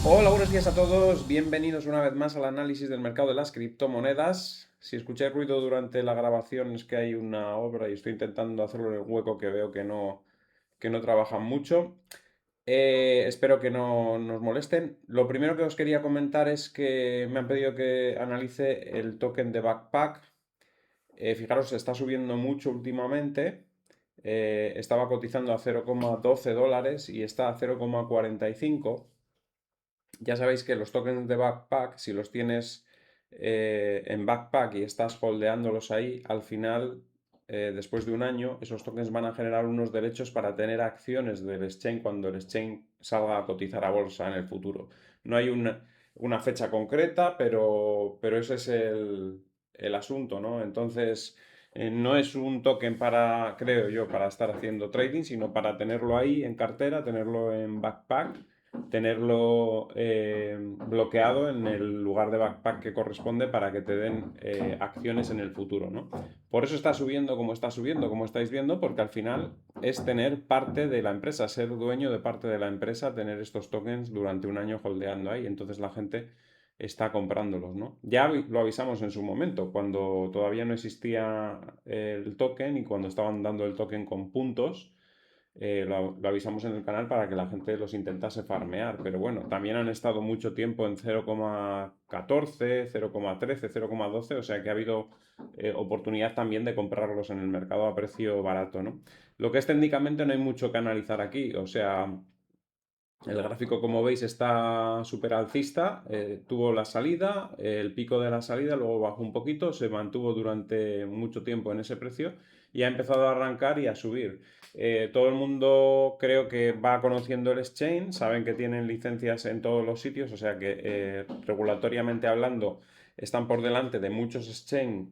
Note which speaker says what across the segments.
Speaker 1: Hola, buenos días a todos. Bienvenidos una vez más al análisis del mercado de las criptomonedas. Si escucháis ruido durante la grabación es que hay una obra y estoy intentando hacerlo en el hueco que veo que no trabajan mucho. Espero que no nos molesten. Lo primero que os quería comentar es que me han pedido que analice el token de Backpack. Fijaros, está subiendo mucho últimamente. Estaba cotizando a 0,12 dólares y está a 0,45. Ya sabéis que los tokens de Backpack, si los tienes en Backpack y estás holdeándolos ahí, al final, después de un año, esos tokens van a generar unos derechos para tener acciones del exchange cuando el exchange salga a cotizar a bolsa en el futuro. No hay una fecha concreta, pero ese es el asunto, ¿no? Entonces, no es un token para, creo yo, para estar haciendo trading, sino para tenerlo ahí en cartera, tenerlo en Backpack, tenerlo bloqueado en el lugar de Backpack que corresponde para que te den acciones en el futuro, ¿no? Por eso está subiendo, como estáis viendo, porque al final es tener parte de la empresa, ser dueño de parte de la empresa, tener estos tokens durante un año holdeando ahí. Entonces la gente está comprándolos, ¿no? Ya lo avisamos en su momento, cuando todavía no existía el token y cuando estaban dando el token con puntos. Lo avisamos en el canal para que la gente los intentase farmear, pero bueno, también han estado mucho tiempo en 0,14, 0,13, 0,12, o sea que ha habido oportunidad también de comprarlos en el mercado a precio barato, ¿no? Lo que es técnicamente no hay mucho que analizar aquí, o sea, el gráfico, como veis, está súper alcista. Tuvo la salida, el pico de la salida, luego bajó un poquito, se mantuvo durante mucho tiempo en ese precio y ha empezado a arrancar y a subir. Todo el mundo creo que va conociendo el exchange, saben que tienen licencias en todos los sitios, o sea que regulatoriamente hablando están por delante de muchos exchange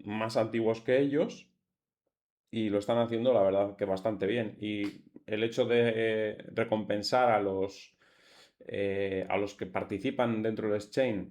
Speaker 1: más antiguos que ellos y lo están haciendo, la verdad, que bastante bien. Y el hecho de recompensar a los que participan dentro del exchange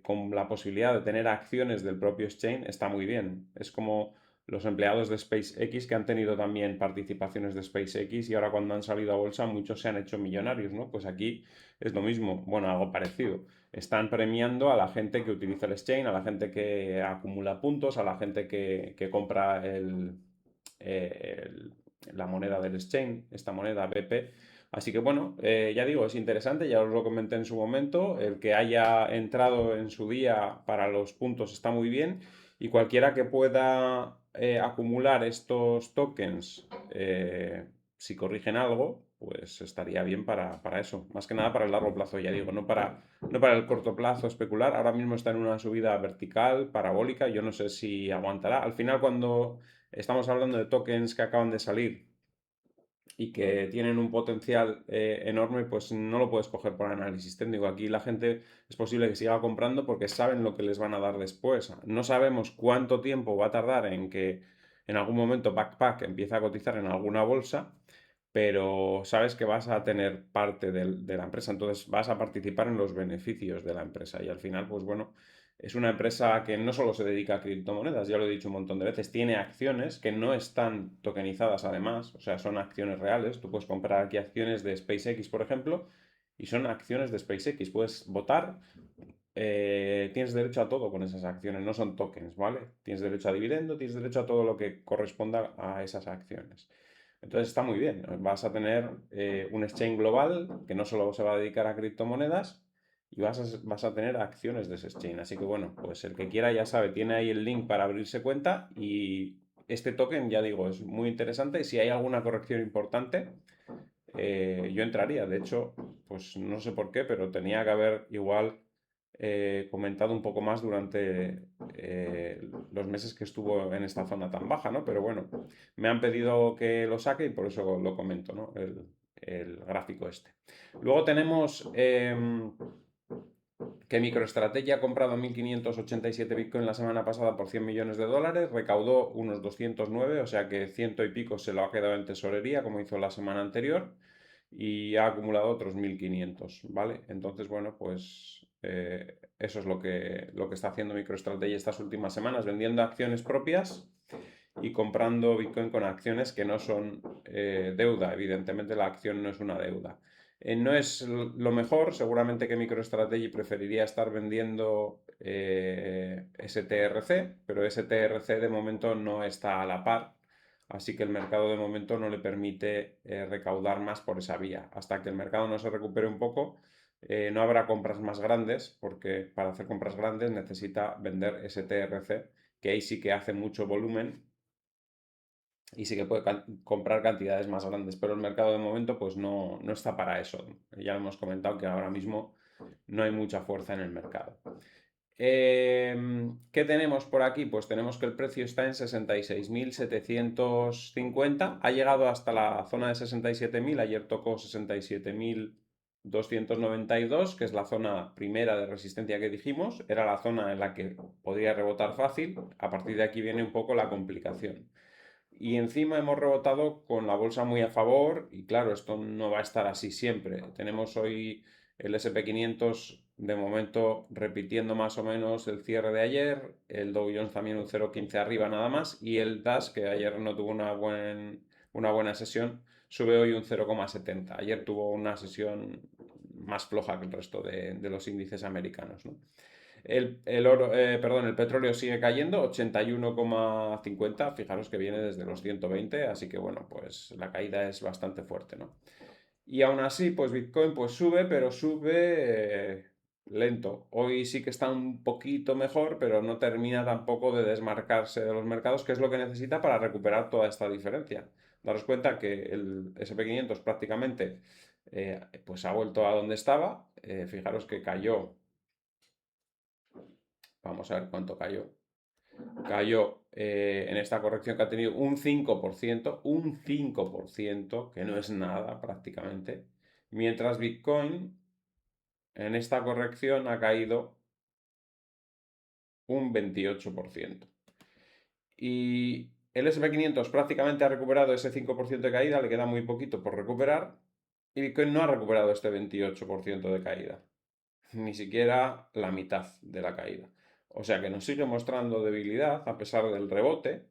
Speaker 1: con la posibilidad de tener acciones del propio exchange está muy bien. Es como los empleados de SpaceX que han tenido también participaciones de SpaceX y ahora cuando han salido a bolsa muchos se han hecho millonarios, ¿no? Pues aquí es lo mismo, bueno, algo parecido. Están premiando a la gente que utiliza el exchange, a la gente que acumula puntos, a la gente que compra el- la moneda del exchange, esta moneda BP. Así que bueno, ya digo, es interesante, ya os lo comenté en su momento, el que haya entrado en su día para los puntos está muy bien y cualquiera que pueda acumular estos tokens, si corrigen algo, pues estaría bien para eso, más que nada para el largo plazo, ya digo, no para el corto plazo especular. Ahora mismo está en una subida vertical, parabólica, yo no sé si aguantará. Al final, cuando estamos hablando de tokens que acaban de salir y que tienen un potencial enorme, pues no lo puedes coger por análisis técnico. Aquí la gente es posible que siga comprando porque saben lo que les van a dar después. No sabemos cuánto tiempo va a tardar en que en algún momento Backpack empiece a cotizar en alguna bolsa, pero sabes que vas a tener parte de la empresa, entonces vas a participar en los beneficios de la empresa y al final, pues bueno, es una empresa que no solo se dedica a criptomonedas, ya lo he dicho un montón de veces, tiene acciones que no están tokenizadas además, o sea, son acciones reales. Tú puedes comprar aquí acciones de SpaceX, por ejemplo, y son acciones de SpaceX. Puedes votar, tienes derecho a todo con esas acciones, no son tokens, ¿vale? Tienes derecho a dividendo, tienes derecho a todo lo que corresponda a esas acciones. Entonces está muy bien. Vas a tener un exchange global que no solo se va a dedicar a criptomonedas y vas a tener acciones de ese exchange. Así que bueno, pues el que quiera ya sabe, tiene ahí el link para abrirse cuenta y este token, ya digo, es muy interesante. Si hay alguna corrección importante, yo entraría. De hecho, pues no sé por qué, pero tenía que haber igual comentado un poco más durante los meses que estuvo en esta zona tan baja, ¿no? Pero bueno, me han pedido que lo saque y por eso lo comento, ¿no? El gráfico este. Luego tenemos que MicroStrategy ha comprado 1.587 Bitcoin la semana pasada por 100 millones de dólares, recaudó unos 209, o sea que ciento y pico se lo ha quedado en tesorería, como hizo la semana anterior, y ha acumulado otros 1.500, ¿vale? Entonces, bueno, pues eso es lo que está haciendo MicroStrategy estas últimas semanas, vendiendo acciones propias y comprando Bitcoin con acciones que no son deuda. Evidentemente la acción no es una deuda. No es lo mejor, seguramente que MicroStrategy preferiría estar vendiendo STRC, pero STRC de momento no está a la par, así que el mercado de momento no le permite recaudar más por esa vía. Hasta que el mercado no se recupere un poco, no habrá compras más grandes, porque para hacer compras grandes necesita vender STRC, que ahí sí que hace mucho volumen y sí que puede comprar cantidades más grandes, pero el mercado de momento pues no está para eso. Ya hemos comentado que ahora mismo no hay mucha fuerza en el mercado. ¿Qué tenemos por aquí? Pues tenemos que el precio está en 66.750, ha llegado hasta la zona de 67.000, ayer tocó 67.292, que es la zona primera de resistencia que dijimos, era la zona en la que podría rebotar fácil, a partir de aquí viene un poco la complicación. Y encima hemos rebotado con la bolsa muy a favor y claro, esto no va a estar así siempre. Tenemos hoy el SP 500 de momento repitiendo más o menos el cierre de ayer, el Dow Jones también un 0,15 arriba nada más y el DAX, que ayer no tuvo una buena sesión, sube hoy un 0,70. Ayer tuvo una sesión más floja que el resto de los índices americanos, ¿no? El petróleo sigue cayendo, 81,50. Fijaros que viene desde los 120, así que bueno, pues la caída es bastante fuerte, ¿no? Y aún así, pues Bitcoin pues sube, pero sube lento. Hoy sí que está un poquito mejor, pero no termina tampoco de desmarcarse de los mercados, que es lo que necesita para recuperar toda esta diferencia. Daros cuenta que el SP 500 prácticamente pues ha vuelto a donde estaba. Fijaros que cayó. Vamos a ver cuánto cayó. Cayó en esta corrección que ha tenido un 5%, que no es nada prácticamente, mientras Bitcoin en esta corrección ha caído un 28%. Y el SP 500 prácticamente ha recuperado ese 5% de caída, le queda muy poquito por recuperar, y Bitcoin no ha recuperado este 28% de caída, ni siquiera la mitad de la caída. O sea que nos sigue mostrando debilidad a pesar del rebote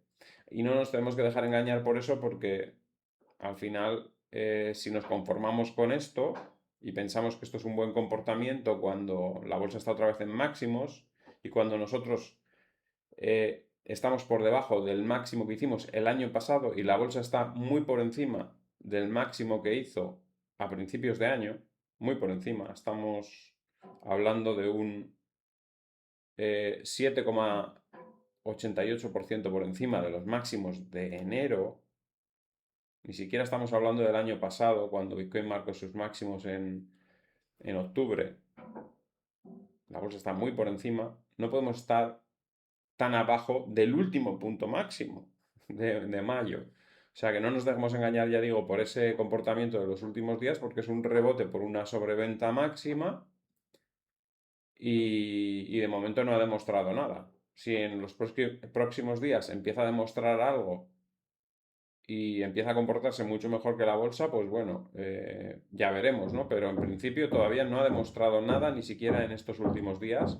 Speaker 1: y no nos tenemos que dejar engañar por eso porque al final si nos conformamos con esto y pensamos que esto es un buen comportamiento cuando la bolsa está otra vez en máximos y cuando nosotros estamos por debajo del máximo que hicimos el año pasado y la bolsa está muy por encima del máximo que hizo a principios de año, muy por encima, estamos hablando de un 7,88% por encima de los máximos de enero. Ni siquiera estamos hablando del año pasado, cuando Bitcoin marcó sus máximos en octubre. La bolsa está muy por encima. No podemos estar tan abajo del último punto máximo de mayo. O sea que no nos dejemos engañar, ya digo, por ese comportamiento de los últimos días, porque es un rebote por una sobreventa máxima y de momento no ha demostrado nada. Si en los próximos días empieza a demostrar algo y empieza a comportarse mucho mejor que la bolsa, pues bueno, ya veremos, ¿no? Pero en principio todavía no ha demostrado nada, ni siquiera en estos últimos días,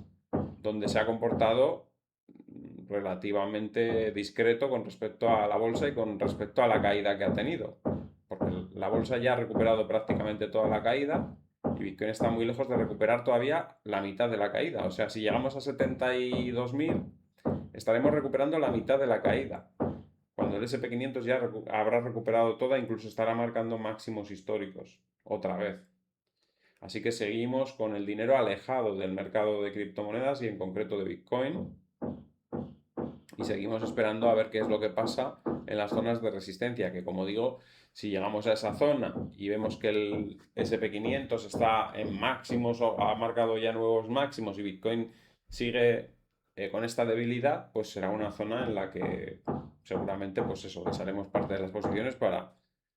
Speaker 1: donde se ha comportado relativamente discreto con respecto a la bolsa y con respecto a la caída que ha tenido. Porque la bolsa ya ha recuperado prácticamente toda la caída y Bitcoin está muy lejos de recuperar todavía la mitad de la caída. O sea, si llegamos a 72.000, estaremos recuperando la mitad de la caída. Cuando el SP 500 ya habrá recuperado toda, incluso estará marcando máximos históricos otra vez. Así que seguimos con el dinero alejado del mercado de criptomonedas y en concreto de Bitcoin. Y seguimos esperando a ver qué es lo que pasa en las zonas de resistencia, que como digo, si llegamos a esa zona y vemos que el SP 500 está en máximos o ha marcado ya nuevos máximos y Bitcoin sigue con esta debilidad, pues será una zona en la que seguramente pues eso, desharemos parte de las posiciones para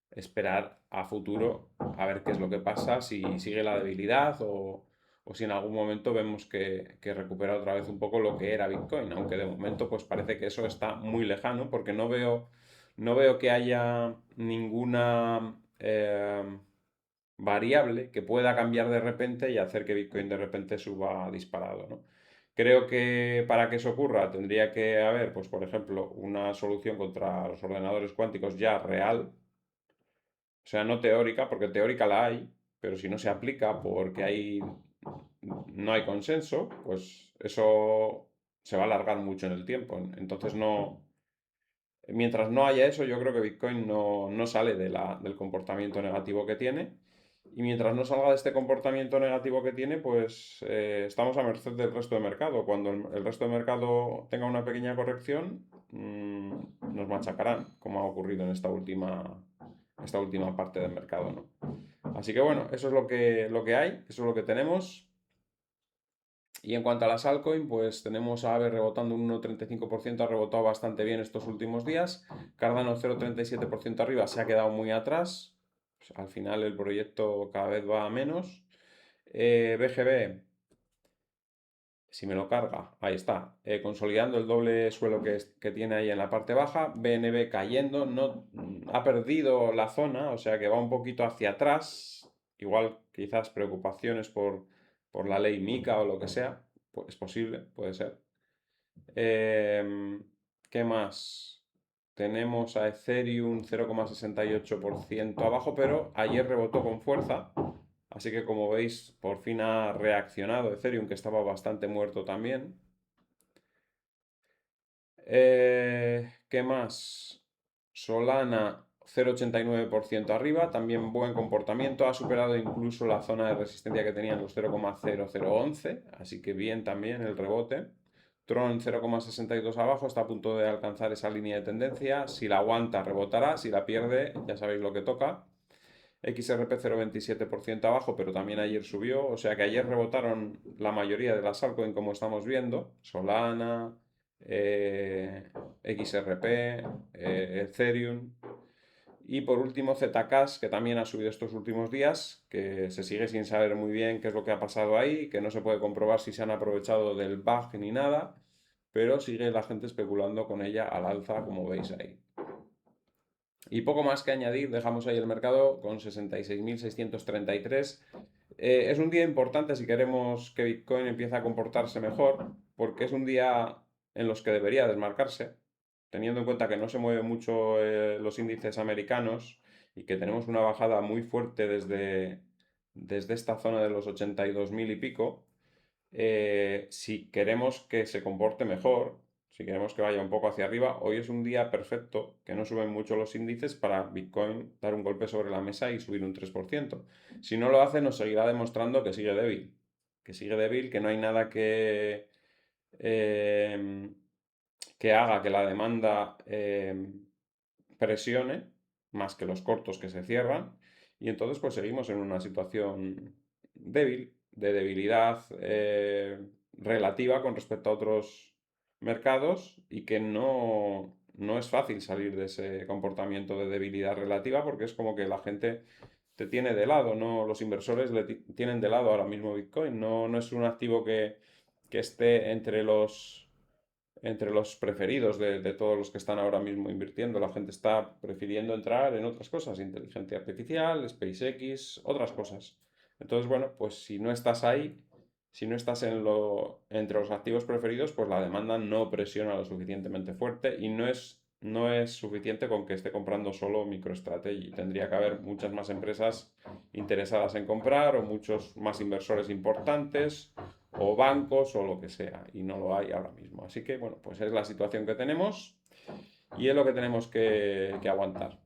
Speaker 1: esperar a futuro a ver qué es lo que pasa, si sigue la debilidad o si en algún momento vemos que recupera otra vez un poco lo que era Bitcoin, aunque de momento pues parece que eso está muy lejano porque no veo que haya ninguna variable que pueda cambiar de repente y hacer que Bitcoin de repente suba disparado, ¿no? Creo que para que eso ocurra tendría que haber, pues por ejemplo, una solución contra los ordenadores cuánticos ya real, o sea, no teórica, porque teórica la hay, pero si no se aplica porque no hay consenso, pues eso se va a alargar mucho en el tiempo. Entonces mientras no haya eso, yo creo que Bitcoin no sale del comportamiento negativo que tiene. Y mientras no salga de este comportamiento negativo que tiene, pues estamos a merced del resto del mercado. Cuando el resto del mercado tenga una pequeña corrección, nos machacarán, como ha ocurrido en esta última parte del mercado, ¿no? Así que bueno, eso es lo que hay, eso es lo que tenemos. Y en cuanto a las altcoin, pues tenemos a AVE rebotando un 1,35%, ha rebotado bastante bien estos últimos días. Cardano 0,37% arriba, se ha quedado muy atrás. Pues, al final el proyecto cada vez va a menos. BGB, si me lo carga, ahí está, consolidando el doble suelo que tiene ahí en la parte baja. BNB cayendo, no, ha perdido la zona, o sea que va un poquito hacia atrás. Igual quizás preocupaciones por la ley MiCA o lo que sea, pues es posible, puede ser. ¿Qué más? Tenemos a Ethereum 0,68% abajo, pero ayer rebotó con fuerza. Así que como veis, por fin ha reaccionado Ethereum, que estaba bastante muerto también. ¿Qué más? Solana 0,89% arriba, también buen comportamiento, ha superado incluso la zona de resistencia que tenían los 0,0011, así que bien también el rebote. Tron 0,62 abajo, está a punto de alcanzar esa línea de tendencia, si la aguanta rebotará, si la pierde ya sabéis lo que toca. XRP 0,27% abajo, pero también ayer subió, o sea que ayer rebotaron la mayoría de las altcoins como estamos viendo, Solana, XRP, Ethereum. Y por último Zcash, que también ha subido estos últimos días, que se sigue sin saber muy bien qué es lo que ha pasado ahí, que no se puede comprobar si se han aprovechado del bug ni nada, pero sigue la gente especulando con ella al alza, como veis ahí. Y poco más que añadir, dejamos ahí el mercado con 66.633. Es un día importante si queremos que Bitcoin empiece a comportarse mejor, porque es un día en los que debería desmarcarse, teniendo en cuenta que no se mueven mucho los índices americanos y que tenemos una bajada muy fuerte desde esta zona de los 82.000 y pico. Si queremos que se comporte mejor, si queremos que vaya un poco hacia arriba, hoy es un día perfecto, que no suben mucho los índices para Bitcoin dar un golpe sobre la mesa y subir un 3%. Si no lo hace, nos seguirá demostrando que sigue débil, que no hay nada eh, que haga que la demanda presione, más que los cortos que se cierran, y entonces pues seguimos en una situación débil, de debilidad relativa con respecto a otros mercados y que no es fácil salir de ese comportamiento de debilidad relativa porque es como que la gente te tiene de lado, ¿no? Los inversores tienen de lado ahora mismo Bitcoin, no es un activo que esté entre los preferidos de todos los que están ahora mismo invirtiendo. La gente está prefiriendo entrar en otras cosas, inteligencia artificial, SpaceX, otras cosas. Entonces, bueno, pues si no estás ahí, si no estás entre los activos preferidos, pues la demanda no presiona lo suficientemente fuerte y no es suficiente con que esté comprando solo MicroStrategy. Tendría que haber muchas más empresas interesadas en comprar o muchos más inversores importantes o bancos o lo que sea, y no lo hay ahora mismo. Así que, bueno, pues es la situación que tenemos y es lo que tenemos que aguantar.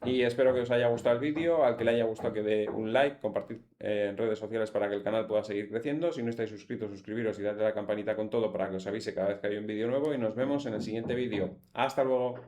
Speaker 1: Y espero que os haya gustado el vídeo, al que le haya gustado que dé un like, compartid en redes sociales para que el canal pueda seguir creciendo. Si no estáis suscritos, suscribiros y dadle a la campanita con todo para que os avise cada vez que hay un vídeo nuevo y nos vemos en el siguiente vídeo. ¡Hasta luego!